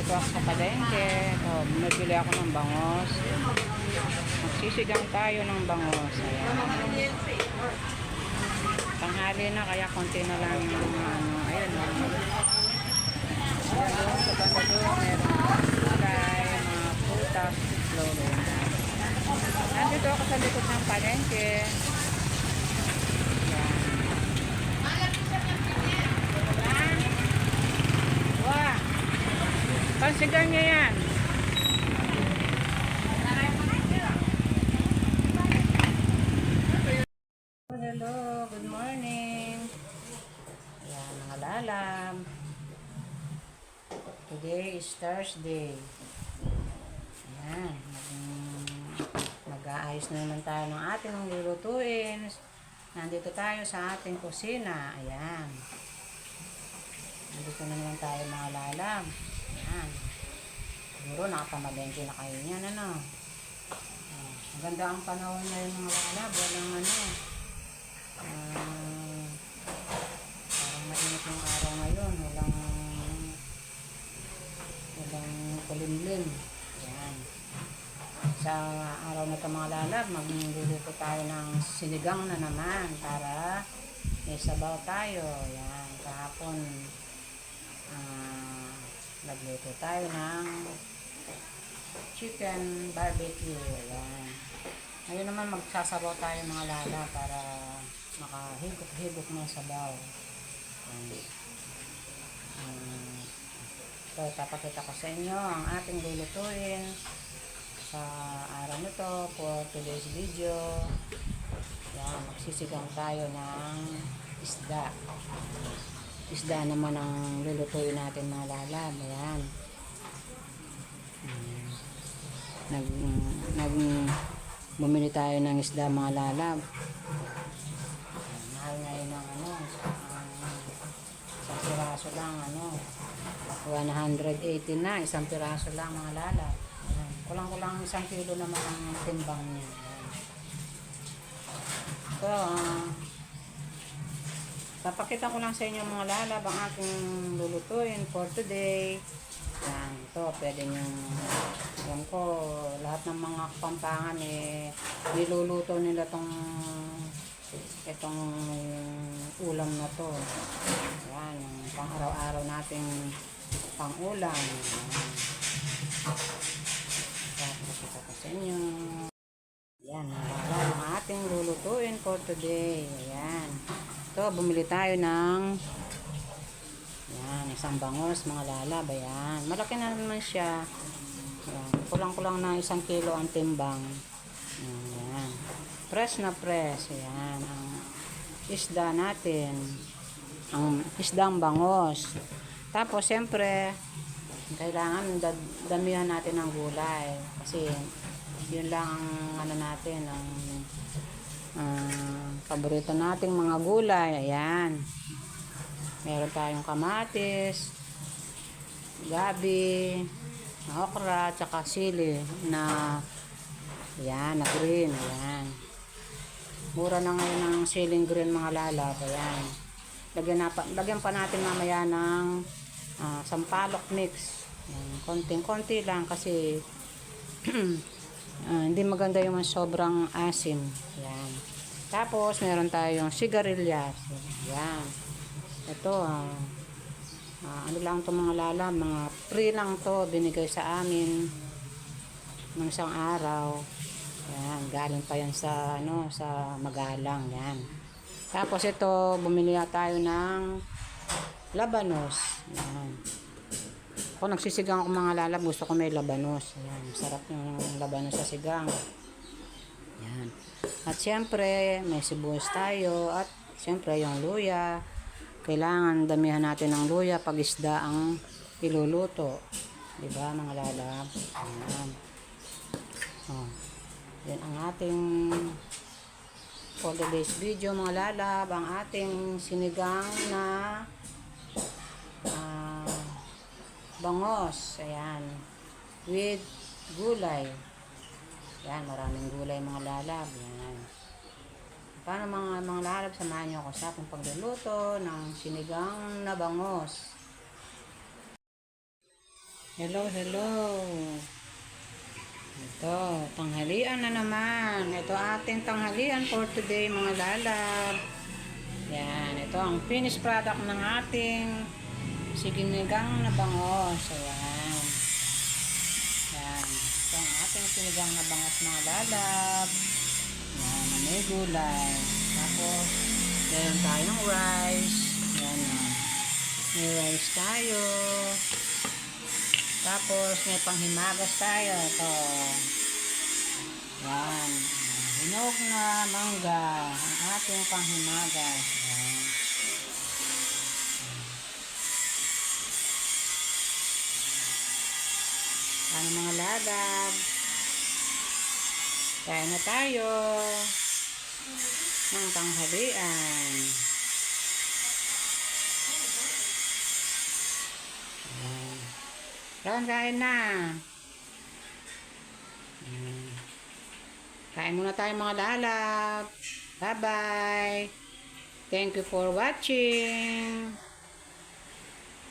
Nandito ako sa palengke. Bumibili ako ng bangos. Magsisigang tayo ng bangos. Ayan. Tanghali na kaya konti na lang yung ayun. Doon sa banda doon, meron mga gulay, mga prutas, floro. Nandito ako sa likod ng palengke. Wah! Pansigang niya yan. Hello, good morning. Ayan, mga lalam. Today is Thursday. Ayan, mag-aayos na naman tayo ng ating lulutuin. Nandito tayo sa ating kusina. Ayan. Nandito na naman tayo mga lalam. Ayan. Siguro nakapamalengke na kayo niyan, ano? Maganda ang panahon ngayon mga lalam. Walang parang mainit yung araw ngayon. Walang kulimlim. Ayan. Sa araw na ito mga lalab, magluluto tayo ng sinigang na naman para may sabaw tayo. Ayan. Kahapon nagluto tayo ng chicken barbecue. Ayan. Ngayon naman magsasabaw tayo mga lala para makahigop-higop ng sabaw. So, tapakita ko sa inyo ang ating lulutuin sa araw nito for today's video. Yan, magsisigang tayo ng isda. Isda naman ang lulutuin natin mga lalab. Ayan. Bumili tayo ng isda mga lalab. Mahal ngayon ng isang piraso lang 180 na, isang piraso lang mga lalab. Kulang-kulang 1 kilo naman ang timbang niya. So, papakita ko lang sa inyo mga lalab ang aking lulutuin for today. Yan, ito pwede nyo, alam ko lahat ng mga kapampangan niluluto nila itong ulam na to. Yan, yung pang araw-araw nating pang ulam. Papakita ko sa inyo. Yan, ang ating lulutuin for today. Ayan. Ito, bumili tayo ng isang bangos mga lalab. Ayan. Malaki na naman siya. Ayan. Kulang-kulang na 1 kilo ang timbang. Ayan. Press na press. Ayan. Ang isda natin. Ang isdang bangos. Tapos, siyempre, kailangan damihan natin ng gulay. Kasi, yun lang ang natin, ang paborito nating mga gulay. Ayan. Meron tayong kamatis, gabi, okra, tsaka sili na ayan, na green. Ayan. Mura na ngayon ng siling green mga lalab. Ayan. Lagyan pa natin mamaya ng sampalok mix. Konting-konti lang kasi hindi maganda yung sobrang asim. Ayan. Tapos meron tayong sigarilyas. Ayan. Ito ano lang itong mga lala, mga free lang to, binigay sa amin ng isang araw. Ayan, galing pa yan sa sa Magalang. Yan. Tapos ito, bumili tayo ng labanos. Ayan. Ako nagsisigang ako mga lala, gusto ko may labanos. Ayan, sarap yung labanos sa sigang. Ayan. At syempre may sibuyas tayo at syempre yung luya. Kailangan damihan natin ng luya pag isda ang iluluto. Diba mga lalab? Ayan. Yan ang ating for today's video mga lalab. Ang ating sinigang na bangos. Ayan. With gulay. Ayan. Maraming gulay mga lalab. Ayan. Paano mga lalab, samahan nyo ako sa ating pagluluto ng sinigang na bangos. Hello, hello. Ito, tanghalian na naman. Ito ating tanghalian for today, mga lalab. Yan, ito ang finished product ng ating sinigang na bangos. Ayan. Yan. Ito ang ating sinigang na bangos, mga lalab. Yan, na may gulay. Tapos, meron tayong rice. Yan, may rice tayo. Tapos, may panghimagas tayo. Ito. Yan. Hinog na mangga. Ang ating panghimagas. Yan. Ano mga lalab? Kaya na tayo ng tanghalian. Kain na. Kain muna tayo mga lalab. Bye-bye. Thank you for watching.